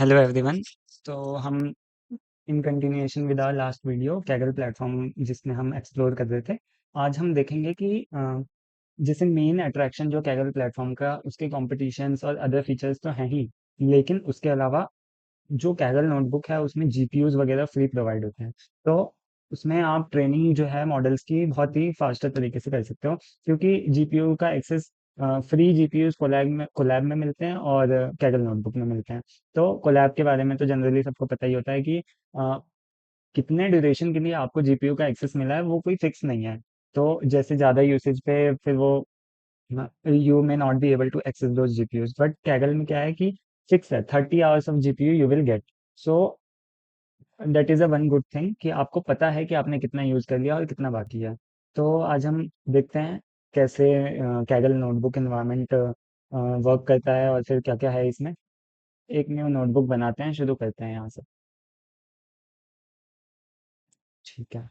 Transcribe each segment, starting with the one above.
Hello everyone. तो हम in continuation with our last video Kaggle platform जिसमें हम एक्सप्लोर कर रहे थे। आज हम देखेंगे कि जैसे मेन अट्रैक्शन जो कैगल प्लेटफॉर्म का उसके कॉम्पिटिशन्स और अदर फीचर्स तो हैं ही, लेकिन उसके अलावा जो कैगल नोटबुक है उसमें जीपीयूज वगैरह फ्री प्रोवाइड होते हैं। तो उसमें आप ट्रेनिंग जो है मॉडल्स की बहुत ही फास्टर तरीके से कर सकते हो, क्योंकि जीपीयू का एक्सेस फ्री जीपीयूज कोलैब में मिलते हैं और कैगल नोटबुक में मिलते हैं। तो कोलैब के बारे में तो जनरली सबको पता ही होता है कि अ, कितने ड्यूरेशन के लिए आपको जीपीयू का एक्सेस मिला है वो कोई फिक्स नहीं है। तो जैसे ज़्यादा यूसेज पे फिर वो you may not be able to access those GPUs, but Kaggle में क्या है कि फिक्स है 30 hours of GPU you will get. So that is a one good thing कि आपको पता है कि आपने कितना यूज़ कर लिया और कितना बाकी है। तो आज हम देखते हैं कैसे कैगल नोटबुक एनवायरनमेंट वर्क करता है और फिर क्या क्या है इसमें। एक न्यू नोटबुक बनाते हैं, शुरू करते हैं यहाँ से। ठीक है,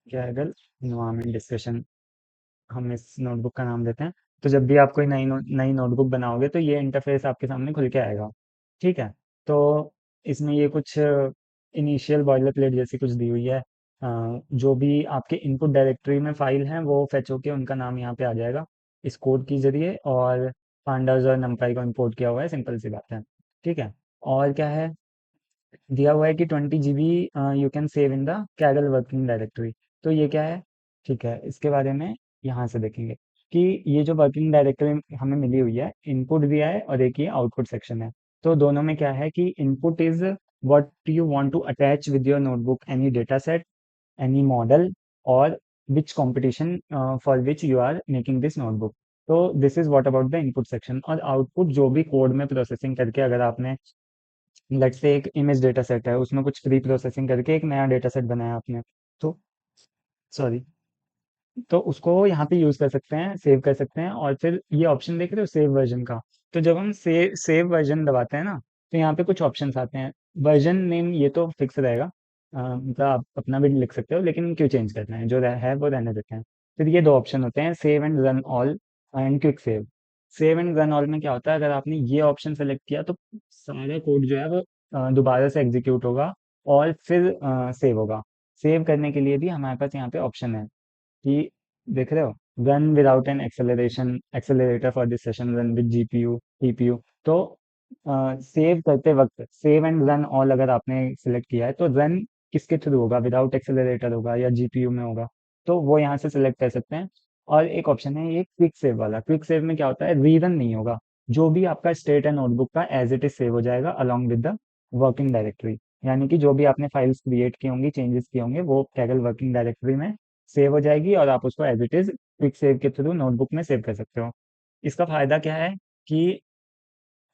कैगल एनवायरनमेंट डिस्कशन, हम इस नोटबुक का नाम देते हैं। तो जब भी आप कोई नई नोटबुक बनाओगे तो ये इंटरफेस आपके सामने खुल के आएगा। ठीक है। तो इसमें ये कुछ इनिशियल बॉयलर प्लेट जैसी कुछ दी हुई है। जो भी आपके इनपुट डायरेक्टरी में फाइल हैं वो फेच होके उनका नाम यहाँ पे आ जाएगा इस कोड के जरिए, और पांडास और नंपाई को इंपोर्ट किया हुआ है, सिंपल सी बात है। ठीक है। और क्या है, दिया हुआ है कि 20 GB you can save in the Kaggle working directory. तो ये क्या है, ठीक है, इसके बारे में यहाँ से देखेंगे कि ये जो वर्किंग डायरेक्टरी हमें मिली हुई है, इनपुट दिया है और एक ये आउटपुट सेक्शन है। तो दोनों में क्या है कि input is what you want to attach with your notebook, any data set, any model, और which competition for which you are making this notebook. तो this is what about the input section. और output जो भी code में processing करके, अगर आपने let's say एक इमेज डेटा सेट है, उसमें कुछ प्री प्रोसेसिंग करके एक नया डेटा सेट बनाया आपने, तो सॉरी, तो उसको यहाँ पे यूज कर सकते हैं, सेव कर सकते हैं। और फिर ये ऑप्शन देख रहे हो सेव वर्जन का, तो जब हम सेव वर्जन दबाते हैं ना, तो यहाँ पे कुछ ऑप्शंस आते हैं। वर्जन नेम ये तो फिक्स रहेगा, मतलब आप अपना भी लिख सकते हो, लेकिन क्यों चेंज करना है, जो है वो रहने देते हैं। फिर ये दो ऑप्शन होते हैं, save and run all and quick save. Save and run all में क्या होता है, अगर आपने ये ऑप्शन सेलेक्ट किया तो सारा कोड जो है वो दोबारा से एग्जीक्यूट होगा और फिर सेव होगा। सेव करने के लिए भी हमारे पास यहाँ पे ऑप्शन है कि देख रहे हो, run without an accelerator for this session, run with GPU TPU. तो सेव करते वक्त सेव एंड रन ऑल अगर आपने सिलेक्ट किया है तो रन किसके थ्रू होगा, विदाउट एक्सेलरेटर होगा या जीपीयू में होगा, तो वो यहाँ से सिलेक्ट कर सकते हैं। और एक ऑप्शन है ये क्विक सेव वाला। क्विक सेव में क्या होता है, रीरन नहीं होगा, जो भी आपका स्टेट है नोटबुक का एज इट इज सेव हो जाएगा along with the working directory. यानी कि जो भी आपने फाइल्स क्रिएट की होंगी, चेंजेस किए होंगे, वो कैगल वर्किंग डायरेक्टरी में सेव हो जाएगी और आप उसको as it is quick save के थ्रू नोटबुक में सेव कर सकते हो। इसका फायदा क्या है कि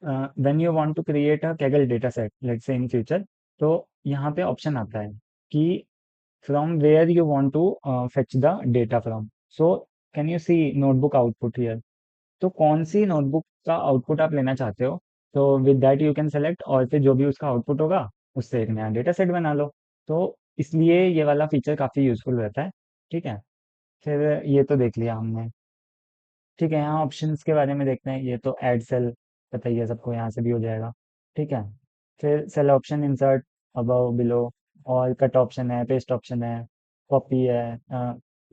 when you want to create a Kaggle data set let's say in future, तो यहाँ पे ऑप्शन आता है कि from where you want to fetch the data from. So can you see notebook output here. तो कौन सी नोटबुक का output आप लेना चाहते हो, तो with that you can select, और फिर जो भी उसका आउटपुट होगा उससे एक नया डेटा सेट बना लो। तो इसलिए ये वाला फीचर काफ़ी यूजफुल रहता है। ठीक है। फिर ये तो देख लिया हमने। ठीक है, यहाँ ऑप्शंस के बारे में देखते हैं। ये तो ऐड सेल पता ही है सबको, यहाँ से भी हो जाएगा। ठीक है। फिर cell option, insert above below, और कट ऑप्शन है, पेस्ट ऑप्शन है, कॉपी है,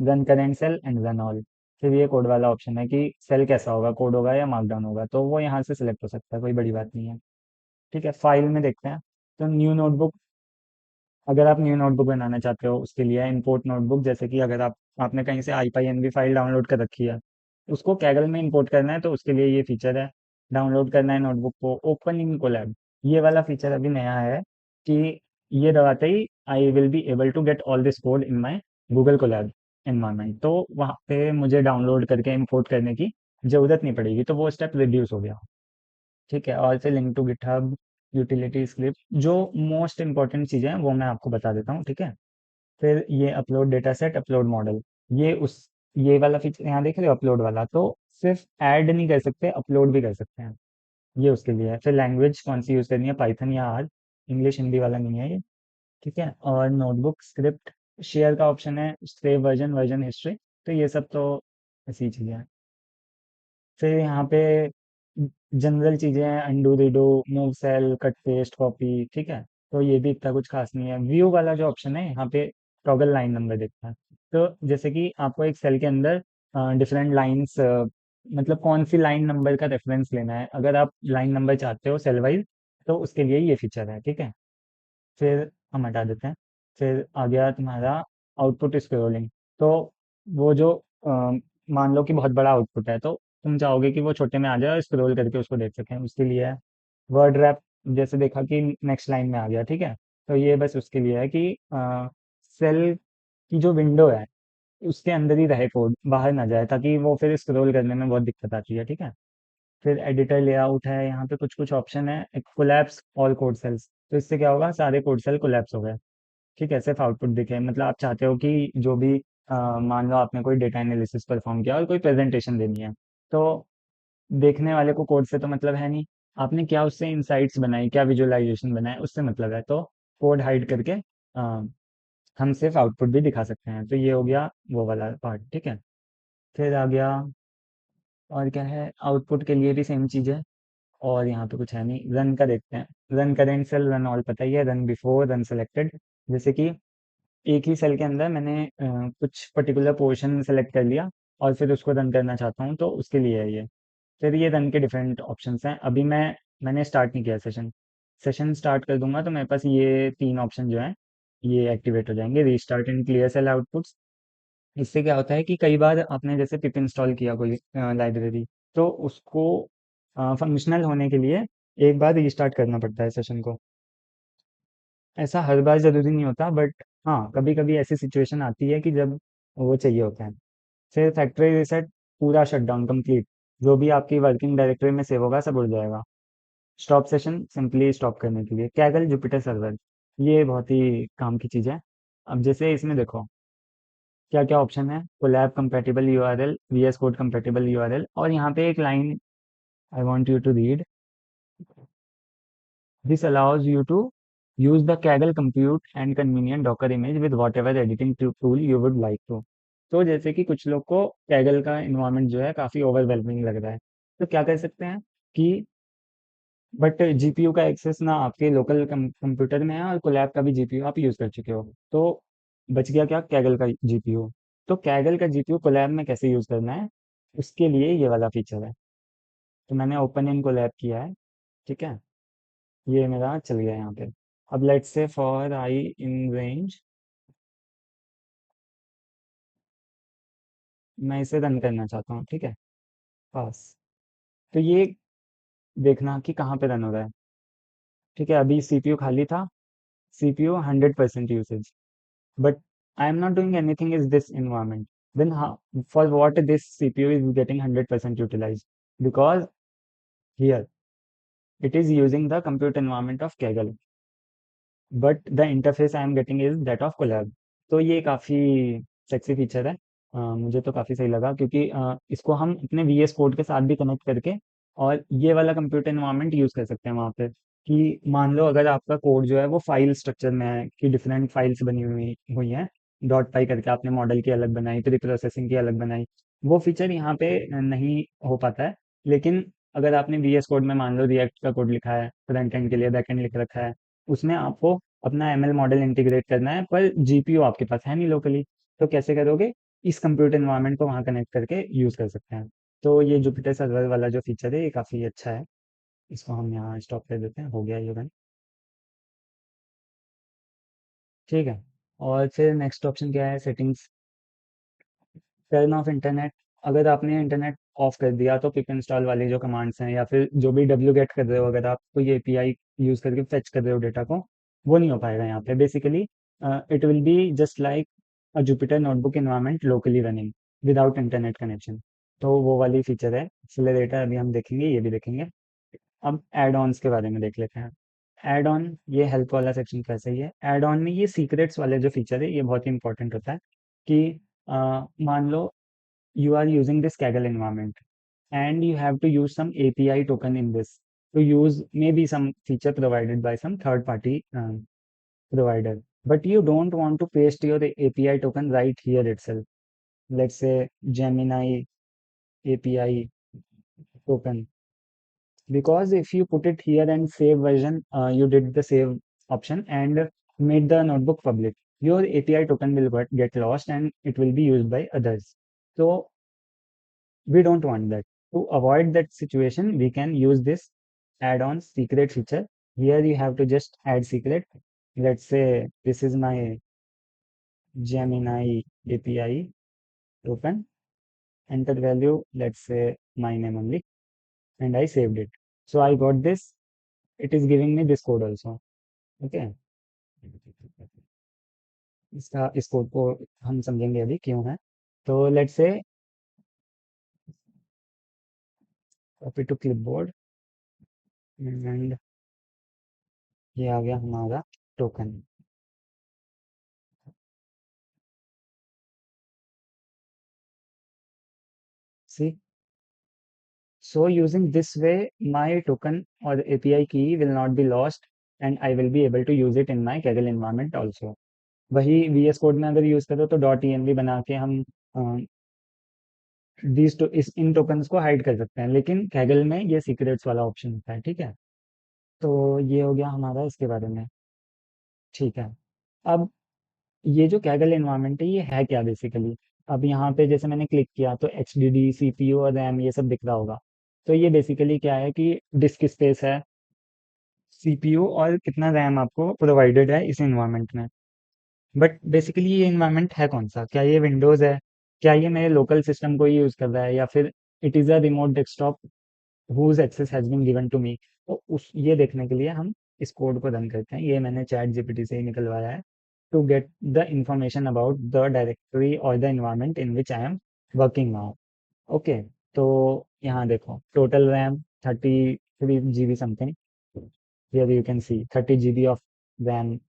run current cell and run all. फिर ये कोड वाला ऑप्शन है कि सेल कैसा होगा, कोड होगा या मार्कडाउन होगा, तो वो यहाँ से सिलेक्ट हो सकता है, कोई बड़ी बात नहीं है। ठीक है, फाइल में देखते हैं। तो न्यू नोटबुक, अगर आप न्यू नोटबुक बनाना चाहते हो उसके लिए इंपोर्ट नोटबुक, जैसे कि अगर आपने कहीं से IPyNB फाइल डाउनलोड कर रखी है, उसको कैगल में इंपोर्ट करना है, तो उसके लिए ये फीचर है। डाउनलोड करना है नोटबुक को, ओपन इन कोलैब, ये वाला फीचर अभी नया है कि ये दबाते ही I will be able to get all this code in my Google Colab environment. तो वहाँ पे मुझे डाउनलोड करके इंपोर्ट करने की जरूरत नहीं पड़ेगी, तो वो स्टेप रिड्यूस हो गया। ठीक है। और फिर link to GitHub, utility script, जो मोस्ट इंपॉर्टेंट चीज़ें हैं वो मैं आपको बता देता हूँ। ठीक है। फिर ये upload data set, upload model, ये उस ये वाला फीचर यहाँ देख रहे हो, अपलोड वाला, तो सिर्फ ऐड नहीं कर सकते, अपलोड भी कर सकते हैं, ये उसके लिए है। फिर लैंग्वेज कौन सी यूज़ करनी है, पाइथन या आर, इंग्लिश हिंदी वाला नहीं है ये। ठीक है। और नोटबुक स्क्रिप्ट शेयर का ऑप्शन है, सेव वर्जन, वर्जन हिस्ट्री, तो ये सब तो ऐसी चीज़ें हैं। फिर यहाँ पे जनरल चीजें हैं, undo redo, move cell, cut paste, copy, ठीक है। तो ये भी इतना कुछ खास नहीं है। व्यू वाला जो ऑप्शन है यहाँ पे टॉगल लाइन नंबर दिखता है। तो जैसे कि आपको एक सेल के अंदर डिफरेंट लाइंस, मतलब कौन सी लाइन नंबर का रेफरेंस लेना है, अगर आप लाइन नंबर चाहते हो सेल वाइज, तो उसके लिए ये फीचर है, ठीक है। फिर हम हटा देते हैं। फिर आ गया तुम्हारा आउटपुट स्क्रोलिंग। तो वो जो अ, मान लो कि बहुत बड़ा आउटपुट है, तो तुम चाहोगे कि वो छोटे में आ जाए और स्क्रॉल करके उसको देख सकें, उसके लिए है वर्ड रैप। जैसे देखा कि नेक्स्ट लाइन में आ गया, ठीक है। तो ये बस उसके लिए है कि सेल की जो विंडो है उसके अंदर ही रहे कोड, बाहर ना जाए, ताकि वो फिर स्क्रॉल करने में बहुत दिक्कत आती है, ठीक है। फिर एडिटर लेआउट है, यहाँ पे कुछ कुछ ऑप्शन है। एक कोलैप्स ऑल कोड सेल्स, तो इससे क्या होगा, सारे कोड सेल कोलैप्स हो गए, ठीक है, सिर्फ आउटपुट दिखे। मतलब आप चाहते हो कि जो भी मान लो आपने कोई डेटा एनालिसिस परफॉर्म किया और कोई प्रेजेंटेशन देनी है, तो देखने वाले को कोड से तो मतलब है नहीं, आपने क्या उससे इंसाइट्स बनाई, क्या विजुअलाइजेशन बनाए, उससे मतलब है। तो कोड हाइड करके हम सिर्फ आउटपुट भी दिखा सकते हैं। तो ये हो गया वो वाला पार्ट, ठीक है। फिर आ गया, और क्या है, आउटपुट के लिए भी सेम चीज़ है। और यहाँ पे कुछ है नहीं। रन का देखते हैं। Run current cell, run all पता ही है, रन बिफोर, रन सेलेक्टेड। जैसे कि एक ही सेल के अंदर मैंने कुछ पर्टिकुलर पोर्शन सेलेक्ट कर लिया और फिर उसको रन करना चाहता हूँ, तो उसके लिए है ये। फिर ये रन के डिफरेंट ऑप्शंस हैं। अभी मैंने स्टार्ट नहीं किया सेशन। सेशन स्टार्ट कर दूंगा तो मेरे पास ये तीन ऑप्शन जो हैं ये एक्टिवेट हो जाएंगे, restart and clear cell outputs. इससे क्या होता है कि कई बार आपने जैसे पिप इंस्टॉल किया कोई लाइब्रेरी, तो उसको फंक्शनल होने के लिए एक बार रीस्टार्ट करना पड़ता है सेशन को। ऐसा हर बार ज़रूरी नहीं होता, बट हाँ, कभी कभी ऐसी सिचुएशन आती है कि जब वो चाहिए होता है। फिर फैक्ट्री रीसेट, पूरा शटडाउन कंप्लीट, जो भी आपकी वर्किंग डायरेक्टरी में सेव होगा सब उड़ जाएगा। स्टॉप सेशन, सिंपली स्टॉप करने के लिए। कैगल जुपिटर सर्वर, ये बहुत ही काम की चीज़ है। अब जैसे इसमें देखो क्या क्या ऑप्शन है। Colab compatible URL, VS code compatible URL, और यहाँ पे एक line I want you to read, this allows you to use the Kaggle compute and convenient Docker image with whatever editing tool you would like to। तो जैसे कि कुछ लोग को Kaggle का इन्वायरमेंट जो है काफी ओवरवेलमिंग लग रहा है, तो क्या कर सकते हैं कि, बट जीपीयू का एक्सेस ना आपके लोकल कंप्यूटर में है और कोलैब का भी जीपीयू आप यूज कर चुके हो, तो बच गया क्या, कैगल का जीपीयू। तो कैगल का जीपीयू कोलैब में कैसे यूज करना है, उसके लिए ये वाला फीचर है। तो मैंने ओपन इन कोलैब किया है, ठीक है। ये मेरा चल गया यहाँ पे। अब let's say for I in range, मैं इसे रन करना चाहता हूँ, ठीक है। पास। तो ये देखना कि कहाँ पे रन हो रहा है, ठीक है। अभी सीपीयू खाली था, CPU 100% usage, but I am not doing anything in this environment. Then how, for what this CPU is getting 100% utilized? Because here it is using the compute environment of Kaggle, but the interface I am getting is that of Colab। तो ये काफ़ी sexy feature है। मुझे तो काफ़ी सही लगा, क्योंकि इसको हम अपने VS कोड के साथ भी कनेक्ट करके और ये वाला कंप्यूटर एनवायरनमेंट यूज़ कर सकते हैं वहाँ पे। कि मान लो अगर आपका कोड जो है वो फाइल स्ट्रक्चर में है, कि डिफरेंट फाइल्स बनी हुई हुई हैं, डॉट पाई करके आपने मॉडल की अलग बनाई, प्री प्रोसेसिंग की अलग बनाई, वो फीचर यहाँ पे नहीं हो पाता है। लेकिन अगर आपने VS कोड में मान लो रिएक्ट का कोड लिखा है, फ्रंट एंड के लिए बैक एंड लिख रखा है, उसमें आपको अपना ML मॉडल इंटीग्रेट करना है, पर जीपीयू आपके पास है नहीं लोकली, तो कैसे करोगे, इस कंप्यूटर एनवायरनमेंट को वहाँ कनेक्ट करके यूज़ कर सकते हैं। तो ये जुपिटर सर्वर वाला जो फीचर है ये काफ़ी अच्छा है। इसको हम यहाँ स्टॉप कर देते हैं, हो गया ये रन, ठीक है। और फिर नेक्स्ट ऑप्शन क्या है, सेटिंग्स, टर्न ऑफ इंटरनेट। अगर आपने इंटरनेट ऑफ कर दिया तो पिप इंस्टॉल वाली जो कमांड्स हैं, या फिर जो भी डब्ल्यू गेट कर रहे हो, अगर आप कोई एपीआई यूज़ करके फेच कर रहे हो डेटा को, वो नहीं हो पाएगा यहाँ पे। Basically it will be just like a Jupyter notebook environment locally running without internet connection. तो वो वाली फीचर है। एक्सेलरेटर अभी हम देखेंगे, ये भी देखेंगे। अब एड ऑन्स के बारे में देख लेते हैं। एड ऑन, ये हेल्प वाला सेक्शन कैसे ही है। एड ऑन में ये सीक्रेट्स वाले जो फीचर है ये बहुत ही इंपॉर्टेंट होता है। कि मान लो you are using this Kaggle environment and you have to use some API token in this to use maybe some feature provided by some third party provider, but you don't want to paste your API token right here itself. Let's say Gemini API token, because if you put it here and save version, you did the save option and made the notebook public, your API token will get lost and it will be used by others. So we don't want that. To avoid that situation, we can use this add-on secret feature. Here you have to just add secret. Let's say this is my Gemini API token. Enter value, let's say my name only, and I saved it. So I got this. It is giving me this code also. Okay. इसका इस code को हम समझेंगे अभी क्यों है. तो let's say copy to clipboard and ये आ गया हमारा token. See. So using this way, my token or the API key will not be lost and I will be able to use it in my Kaggle environment also. वही VS Code में अगर use करो तो .env बना के हम these to इस इन tokens को हाइड कर सकते हैं, लेकिन Kaggle में ये सीक्रेट्स वाला ऑप्शन होता है. ठीक है. तो ये हो गया हमारा इसके बारे में. ठीक है. अब ये जो Kaggle एनवायरनमेंट है ये है क्या बेसिकली. अब यहाँ पे जैसे मैंने क्लिक किया तो HDD CPU और रैम ये सब दिख रहा होगा. तो ये बेसिकली क्या है कि डिस्क स्पेस है, सीपीयू और कितना रैम आपको प्रोवाइडेड है इस एनवायरनमेंट में. बट बेसिकली ये एनवायरनमेंट है कौन सा, क्या ये विंडोज है, क्या ये मेरे लोकल सिस्टम को ही यूज कर रहा है, या फिर it is a remote desktop whose access has been given to me. तो उस ये देखने के लिए हम इस कोड को रन करते हैं. ये मैंने चैट जीपीटी से ही निकलवाया है to get the information about the directory और the environment in which I am working now. Okay. तो यहाँ देखो total RAM 33 GB something. Here you can see 30 GB of RAM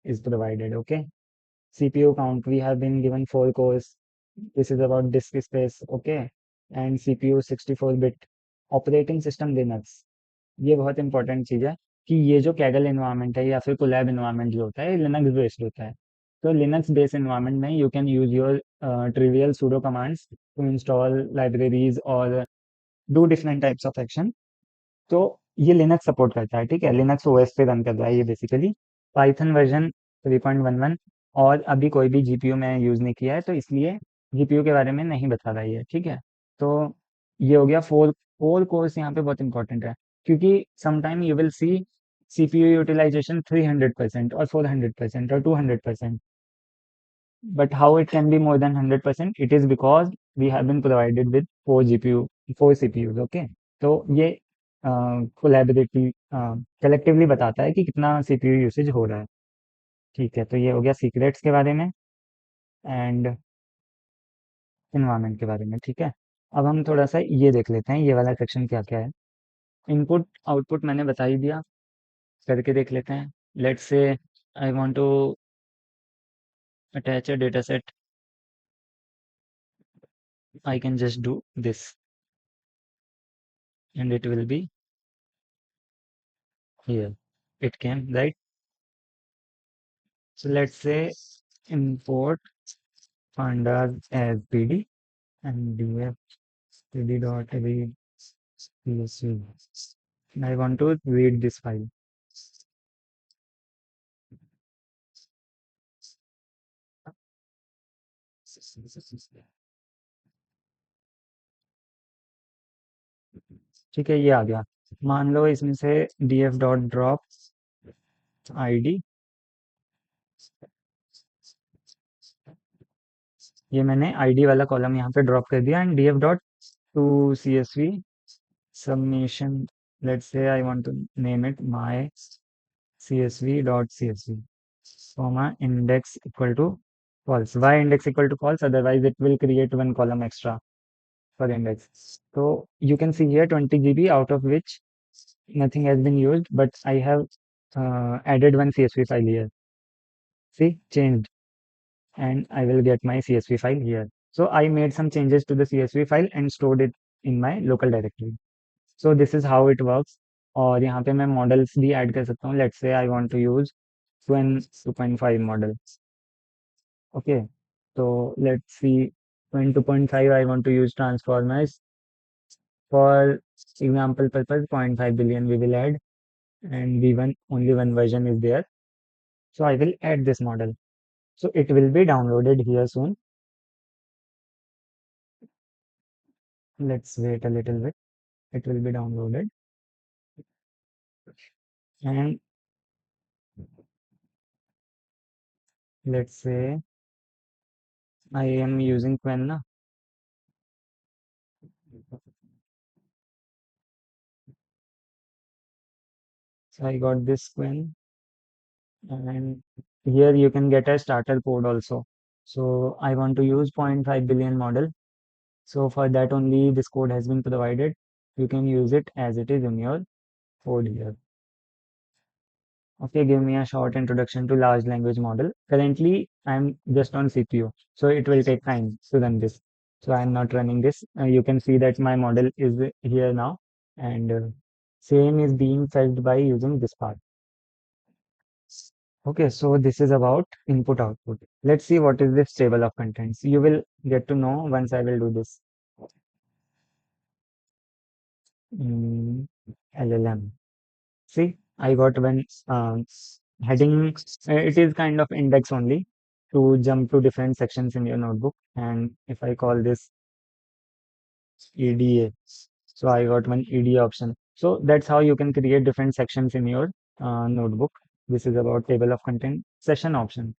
is provided. Okay. CPU count, we have been given 4 cores. This is about disk space. Okay. And CPU 64 bit. Operating system Linux. ये बहुत important चीज़ है कि ये जो Kaggle environment है या फिर collab environment जो होता है ये लिनक्स बेस्ड होता है. तो लिनक्स बेस्ड इन्वायरमेंट में you can use your trivial sudo commands to install libraries और do different types of action. तो ये लिनक्स सपोर्ट करता है. ठीक है. लिनक्स ओएस पे रन कर रहा है ये बेसिकली. Python version 3.11. और अभी कोई भी जीपीयू में यूज नहीं किया है तो इसलिए जीपीयू के बारे में नहीं बता रहा है. ठीक है. तो ये हो गया फोर. फोर कोर्स यहाँ पे बहुत इंपॉर्टेंट है क्योंकि sometime you will see CPU utilization 300% और 400% और 200%. But how it can be more than 100%? It is because we have been provided with 4 GPU, 4 CPUs. Okay. तो ये कोलैबोरेटिव कलेक्टिवली बताता है कि कितना सीपीयू यूसेज हो रहा है. ठीक है. तो ये हो गया सीक्रेट्स के बारे में एंड इन्वायरमेंट के बारे में. ठीक है. अब हम थोड़ा सा ये देख लेते हैं ये वाला सेक्शन क्या क्या है. इनपुट आउटपुट मैंने बता ही दिया. करके देख लेते हैं. Let's say I want to attach a data set. I can just do this and it will be here. It came, right? So let's say import pandas as pd and df pd dot read csv. I want to read this file. ठीक है. ये आ गया. मान लो इसमें से df dot drop id. ये मैंने id वाला कॉलम यहाँ पे ड्रॉप कर दिया and df dot to csv submission. Let's say I want to name it my csv.csv, comma index equal to false. Why index equal to false? Otherwise it will create one column extra for index. So you can see here 20 GB out of which nothing has been used, but I have added one CSV file here. See, changed, and I will get my CSV file here. So I made some changes to the CSV file and stored it in my local directory. So this is how it works. और यहाँ पे मैं models भी add कर सकता हूँ. Let's say I want to use 2.5 model. Okay. तो let's see 2.5 I want to use transformers For example purpose, 0.5 billion we will add, and V1 only one version is there. So I will add this model. So it will be downloaded here soon. Let's wait a little bit. It will be downloaded. And let's say I am using Qwen na. So I got this Qwen, and here you can get a starter code also. So I want to use 0.5 billion model. So for that only this code has been provided. You can use it as it is in your code here. Okay, give me a short introduction to large language model. Currently, I'm just on CPU, so it will take time to run this. So I'm not running this. You can see that my model is here now, and same is being fetched by using this part. Okay, so this is about input output. Let's see what is this table of contents. You will get to know once I will do this. Mm, LLM. See, I got one heading. It is kind of index only to jump to different sections in your notebook. And if I call this EDA, so I got one EDA option. So that's how you can create different sections in your notebook. This is about table of content session option.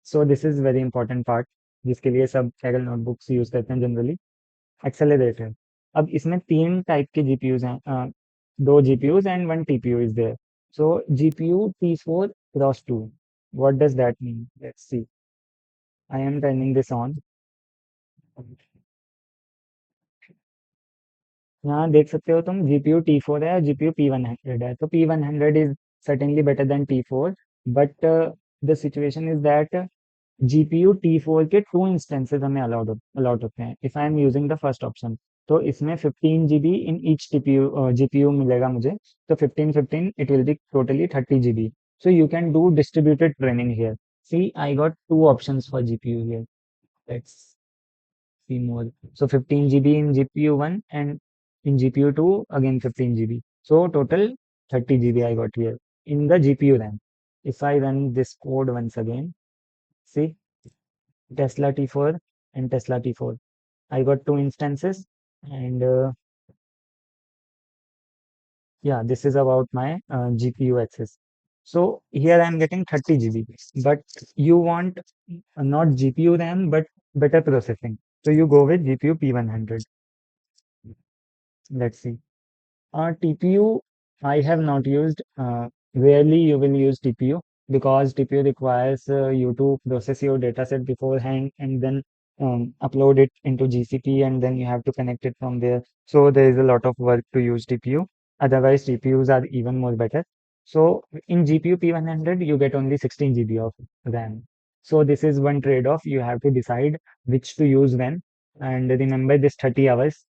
So this is very important part जिसके लिए सब Kaggle notebooks use करते हैं generally. Accelerator. अब इसमें तीन type के GPUs हैं, दो GPUs and one TPU is there. So GPU T4 cross 2. What does that mean? Let's see. I am turning this on. यहाँ देख सकते हो तुम, जीपीयू T4 है और जीपीयू P100 है. तो P100 is certainly better than T4, but the situation is that GPU T4 के टू इंस्टेंसेस हमें अलाउड होते हैं if I am using the first option. तो इसमें 15 GB in each TPU GPU मिलेगा मुझे. तो 15 15 it will be totally 30 GB. So you can do distributed training here. See I got two options for GPU here. Let's see more. So 15 GB in GPU 1 and in GPU 2 again 15 GB. So total 30 GB I got here in the GPU RAM. If I run this code once again, see, Tesla T4 and Tesla T4. I got two instances, and yeah, this is about my GPU access. So here I'm getting 30 GB, but you want not GPU RAM but better processing. So you go with GPU P100. Let's see. TPU, I have not used. Rarely you will use TPU because TPU requires you to process your dataset beforehand and then upload it into GCP, and then you have to connect it from there. So there is a lot of work to use TPU. Otherwise, TPUs are even more better. So in GPU P100, you get only 16 GB of RAM. So this is one trade-off. You have to decide which to use when. And remember this 30 hours.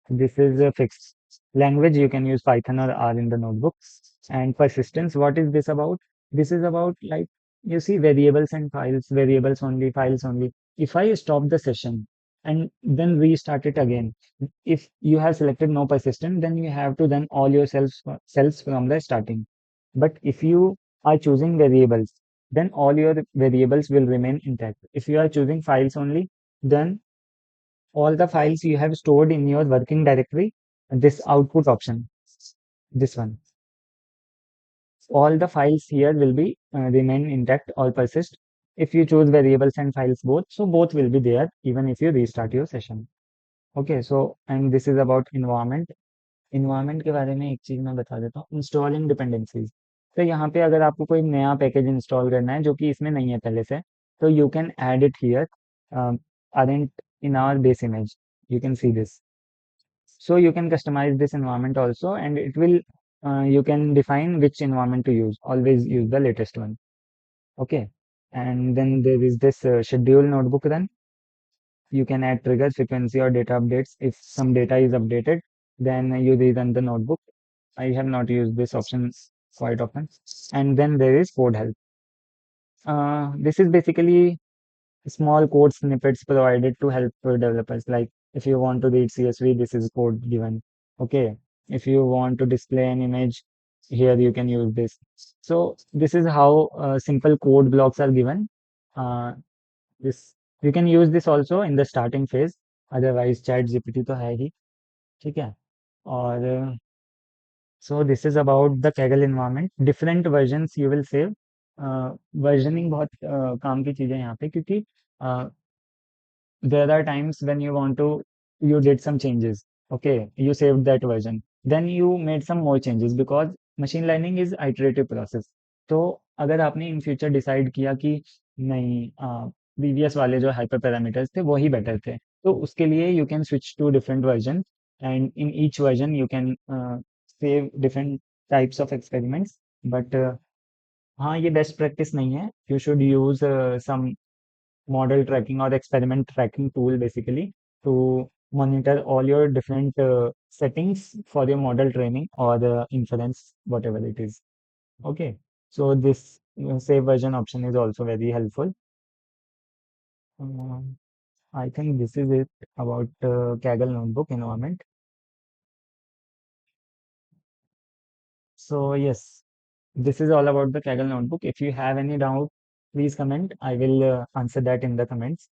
This is a fixed language. You can use Python or R in the notebook. And persistence, what is this about? This is about, like, you see, variables and files, variables only, files only. If I stop the session and then restart it again, if you have selected no persistent, then you have to run all your cells from the starting. But if you are choosing variables, then all your variables will remain intact. If you are choosing files only, then all the files you have stored in your working directory, this output option, this one, all the files here will be remain intact or persist. If you choose variables and files both, so both will be there even if you restart your session. Okay, so and this is about environment. Environment के बारे में एक चीज मैं बता देता हूँ, installing dependencies. तो यहाँ पे अगर आपको कोई नया पैकेज इंस्टॉल करना है जो कि इसमें नहीं है पहले से, तो you can add it here aren't in our base image. You can see this. So you can customize this environment also, and it will you can define which environment to use. Always use the latest one. Okay. And then there is this schedule notebook run. You can add triggers, frequency, or data updates. If some data is updated, then you rerun the notebook. I have not used this option quite often. And then there is code help. This is basically small code snippets provided to help developers. Like if you want to read CSV, this is code given. Okay, if you want to display an image, here you can use this. So this is how simple code blocks are given. This you can use this also in the starting phase. Otherwise, chat GPT तो है ही, ठीक है. और so this is about the Kaggle environment. Different versions you will save. Versioning बहुत काम की चीज़ है यहाँ पे, क्योंकि there are times when you want to you did some changes. Okay, you saved that version, then you made some more changes, because machine learning is iterative process. तो अगर आपने इन फ्यूचर डिसाइड किया कि नहीं, previous वाले जो hyper parameters थे वो ही बेटर थे, तो उसके लिए you can switch to different version, and in each version you can save different types of experiments. But हाँ, ये बेस्ट प्रैक्टिस नहीं है. You should use some model tracking or experiment tracking tool, basically, to monitor all your different settings for your model training or the inference, whatever it is. Okay, so this save version option is also very helpful. um, I think this is it about Kaggle notebook environment. So yes, this is all about the Kaggle notebook. If you have any doubt, please comment. I will answer that in the comments.